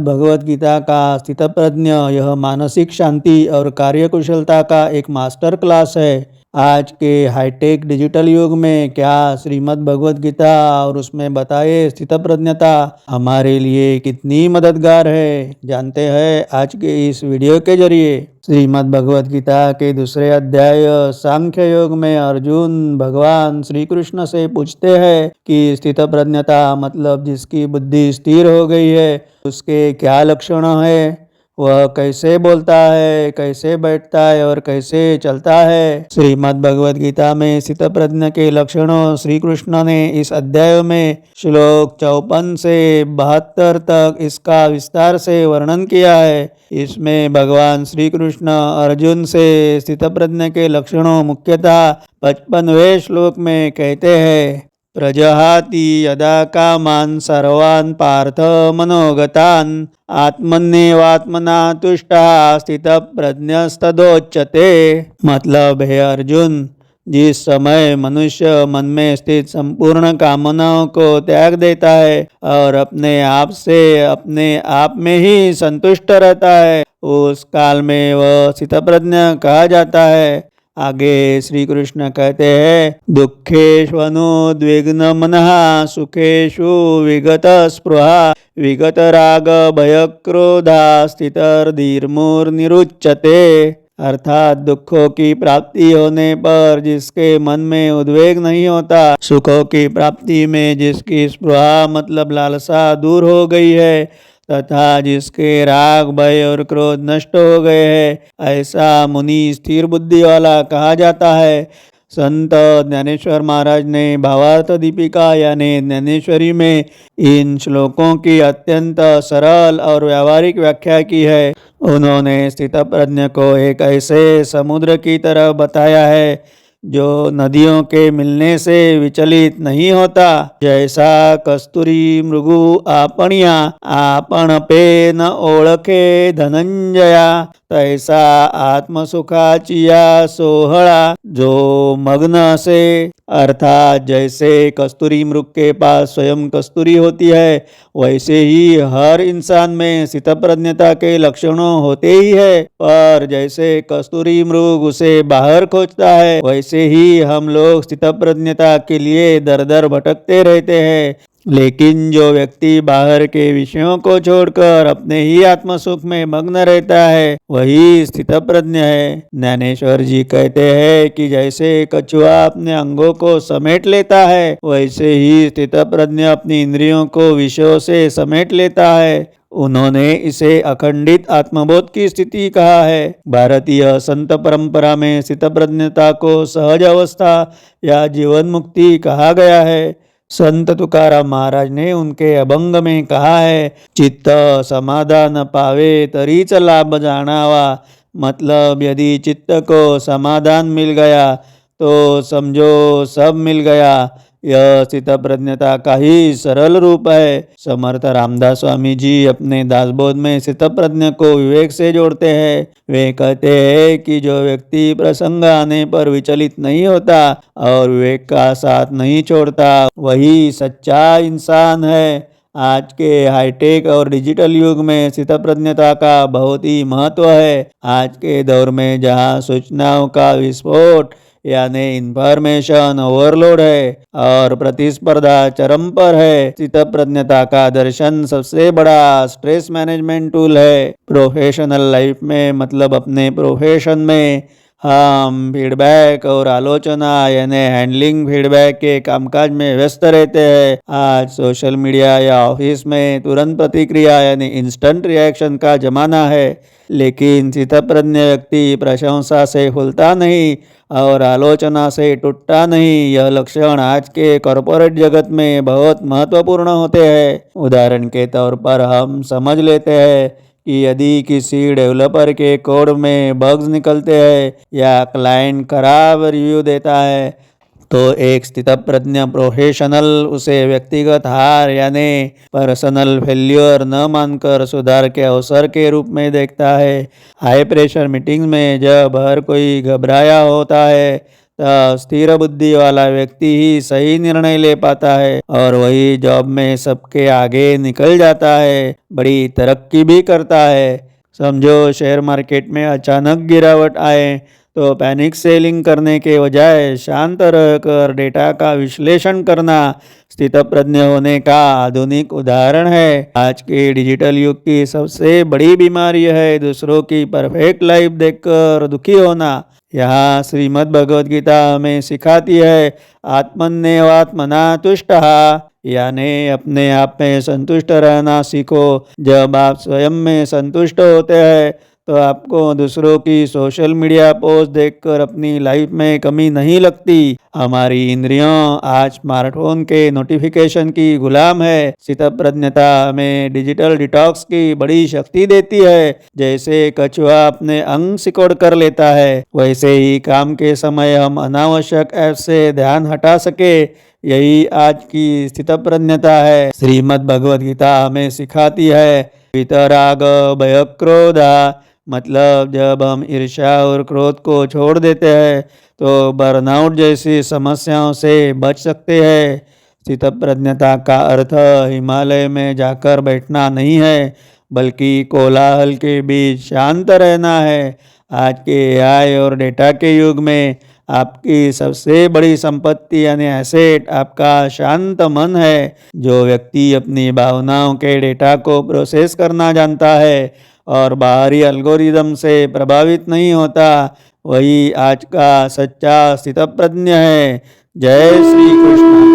भगवत गीता का स्थितप्रज्ञ यह मानसिक शांति और कार्यकुशलता का एक मास्टर क्लास है। आज के हाईटेक डिजिटल युग में क्या श्रीमद् भगवत गीता और उसमें बताए स्थितप्रज्ञता हमारे लिए कितनी मददगार है, जानते हैं आज के इस वीडियो के जरिए। श्रीमद् भगवत गीता के दूसरे अध्याय सांख्य योग में अर्जुन भगवान श्री कृष्ण से पूछते हैं कि स्थितप्रज्ञता मतलब जिसकी बुद्धि स्थिर हो गई है उसके क्या लक्षण है, वह कैसे बोलता है, कैसे बैठता है और कैसे चलता है। श्रीमद् भगवत गीता में स्थितप्रज्ञ के लक्षणों श्री कृष्ण ने इस अध्याय में श्लोक 54 से 72 तक इसका विस्तार से वर्णन किया है। इसमें भगवान श्री कृष्ण अर्जुन से स्थितप्रज्ञ के लक्षणों मुख्यतः 55वें श्लोक में कहते हैं। प्रजहाति यदा कामान् सर्वान् पार्थ मनोगतान् आत्मन्येवात्मना तुष्टः स्थितप्रज्ञस्तदोच्यते। मतलब है अर्जुन, जिस समय मनुष्य मन में स्थित संपूर्ण कामनाओं को त्याग देता है और अपने आप से अपने आप में ही संतुष्ट रहता है, उस काल में वह स्थितप्रज्ञ कहा जाता है। आगे श्री कृष्ण कहते हैं, दुःखेष्वनुद्विग्न मनः सुखेषु विगत स्पृहा विगत राग भय क्रोधा स्थितर्धीर्मुनिरुच्यते। अर्थात दुखों की प्राप्ति होने पर जिसके मन में उद्वेग नहीं होता, सुखों की प्राप्ति में जिसकी स्पृहा मतलब लालसा दूर हो गई है तथा जिसके राग भय और क्रोध नष्ट हो गए हैं, ऐसा मुनि स्थिर बुद्धि वाला कहा जाता है। संत ज्ञानेश्वर महाराज ने भावार्थ दीपिका यानी ज्ञानेश्वरी में इन श्लोकों की अत्यंत सरल और व्यावहारिक व्याख्या की है। उन्होंने स्थितप्रज्ञ को एक ऐसे समुद्र की तरह बताया है जो नदियों के मिलने से विचलित नहीं होता। जैसा कस्तूरी मृगु आपणिया आपण पे न ओळखे धनंजया, तैसा आत्मसुखाचिया सोहळा जो मग्न से। अर्थात जैसे कस्तूरी मृग के पास स्वयं कस्तूरी होती है, वैसे ही हर इंसान में स्थितप्रज्ञता के लक्षणों होते ही है, पर जैसे कस्तूरी मृग उसे बाहर खोजता है, वैसे ही हम लोग स्थितप्रज्ञता के लिए दर दर भटकते रहते हैं। लेकिन जो व्यक्ति बाहर के विषयों को छोड़कर अपने ही आत्मसुख में मग्न रहता है, वही स्थितप्रज्ञ है। ज्ञानेश्वर जी कहते हैं कि जैसे कछुआ अपने अंगों को समेट लेता है, वैसे ही स्थितप्रज्ञ अपनी इंद्रियों को विषयों से समेट लेता है। उन्होंने इसे अखंडित आत्मबोध की स्थिति कहा है। भारतीय संत परंपरा में स्थितप्रज्ञता को सहज अवस्था या जीवन मुक्ति कहा गया है। संत तुकाराम महाराज ने उनके अभंग में कहा है, चित्त समाधान पावे तरीच लाभ जानावा। मतलब यदि चित्त को समाधान मिल गया तो समझो सब मिल गया। यह स्थितप्रज्ञता का ही सरल रूप है। समर्थ रामदास स्वामी जी अपने दासबोध में स्थितप्रज्ञ को विवेक से जोड़ते हैं। वे कहते हैं कि जो व्यक्ति प्रसंग आने पर विचलित नहीं होता और विवेक का साथ नहीं छोड़ता, वही सच्चा इंसान है। आज के हाईटेक और डिजिटल युग में स्थितप्रज्ञता का बहुत ही महत्व है। आज के दौर में जहाँ सूचनाओं का विस्फोट यानी इंफॉर्मेशन ओवरलोड है और प्रतिस्पर्धा चरम पर है, स्थितप्रज्ञता का दर्शन सबसे बड़ा स्ट्रेस मैनेजमेंट टूल है। प्रोफेशनल लाइफ में मतलब अपने प्रोफेशन में हम फीडबैक और आलोचना यानी हैंडलिंग फीडबैक के कामकाज में व्यस्त रहते हैं। आज सोशल मीडिया या ऑफिस में तुरंत प्रतिक्रिया यानी इंस्टेंट रिएक्शन का जमाना है, लेकिन स्थितप्रज्ञ व्यक्ति प्रशंसा से फूलता नहीं और आलोचना से टूटता नहीं। यह लक्षण आज के कॉरपोरेट जगत में बहुत महत्वपूर्ण होते हैं। उदाहरण के तौर पर हम समझ लेते हैं कि यदि किसी डेवलपर के कोड में बग्स निकलते हैं या क्लाइंट खराब रिव्यू देता है, तो एक स्थितप्रज्ञ प्रोफेशनल उसे व्यक्तिगत हार यानी पर्सनल फेल्योर न मानकर सुधार के अवसर के रूप में देखता है। हाई प्रेशर मीटिंग में जब हर कोई घबराया होता है, तब स्थिर बुद्धि वाला व्यक्ति ही सही निर्णय ले पाता है और वही जॉब में सबके आगे निकल जाता है, बड़ी तरक्की भी करता है। समझो शेयर मार्केट में अचानक गिरावट आए तो पैनिक सेलिंग करने के बजाय शांत रहकर डेटा का विश्लेषण करना स्थितप्रज्ञ होने का आधुनिक उदाहरण है। आज के डिजिटल युग की सबसे बड़ी बीमारी है दूसरों की परफेक्ट लाइफ देखकर दुखी होना। यहाँ श्रीमद् भगवद गीता हमें सिखाती है आत्मन्येवात्मना तुष्टः, यानी अपने आप में संतुष्ट रहना सीखो। जब आप स्वयं में संतुष्ट होते हैं तो आपको दूसरों की सोशल मीडिया पोस्ट देखकर अपनी लाइफ में कमी नहीं लगती। हमारी इंद्रियों आज स्मार्टफोन के नोटिफिकेशन की गुलाम है। स्थितप्रज्ञता हमें डिजिटल डिटॉक्स की बड़ी शक्ति देती है। जैसे कछुआ अपने अंग सिकोड़ कर लेता है, वैसे ही काम के समय हम अनावश्यक ऐप से ध्यान हटा सके, यही आज की स्थितप्रज्ञता है। श्रीमद् भगवद गीता हमें सिखाती है वितराग भय क्रोधा, मतलब जब हम ईर्ष्या और क्रोध को छोड़ देते हैं तो बर्नआउट जैसी समस्याओं से बच सकते हैं। स्थितप्रज्ञता का अर्थ हिमालय में जाकर बैठना नहीं है, बल्कि कोलाहल के बीच शांत रहना है। आज के एआई और डेटा के युग में आपकी सबसे बड़ी संपत्ति यानी एसेट आपका शांत मन है। जो व्यक्ति अपनी भावनाओं के डेटा को प्रोसेस करना जानता है और बाहरी एल्गोरिदम से प्रभावित नहीं होता, वही आज का सच्चा स्थितप्रज्ञ है। जय श्री कृष्ण।